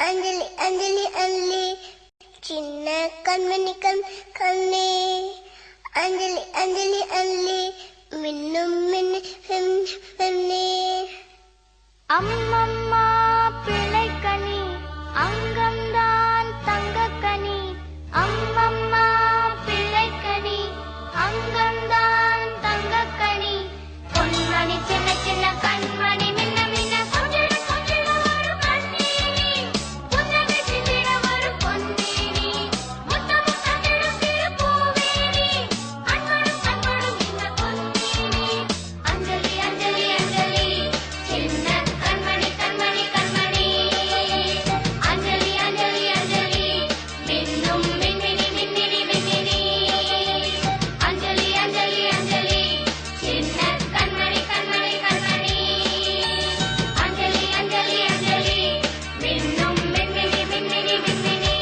அஞ்சலி அஞ்சலி அள்ளி சின்ன கண்மணி கண்ணே அஞ்சலி அஞ்சலி அள்ளி மின்னும் மின்னே அம்மம்மா பிள்ளைக்கனி அங்கம்தான் தங்கக்கனி அம்மம்மா பிள்ளைக்கனி அங்கம்தான் தங்கக்கனி பொன்மணி சின்ன சின்ன கண்மணி மின்ன மின்ன கொஞ்சிட கொஞ்சிட ஒரு கண்ணீனி புன்னகை சிந்திட ஒரு பொன்னீனி முத்தமும் தந்திடும் சிறு பூவேனி அன்படும் அன்படும் இந்த பொன்னீனி அஞ்சலி அஞ்சலி அஞ்சலி சின்ன கண்மணி கண்மணி கண்மணி அஞ்சலி அஞ்சலி அஞ்சலி மின்னும் மின்மினி மின்மினி மின்மினி அஞ்சலி அஞ்சலி அஞ்சலி சின்ன கண்மணி கண்மணி கண்மணி அஞ்சலி அஞ்சலி அஞ்சலி மின்னும் மின்மினி மின்மினி மின்மினி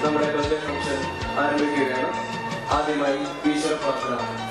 നമ്മുടെ ബർത്ത്ഡേ ഫംഗ്ഷൻ ആരംഭിക്കുകയാണ്. ആദ്യമായി ഈശ്വര പ്രാർത്ഥന.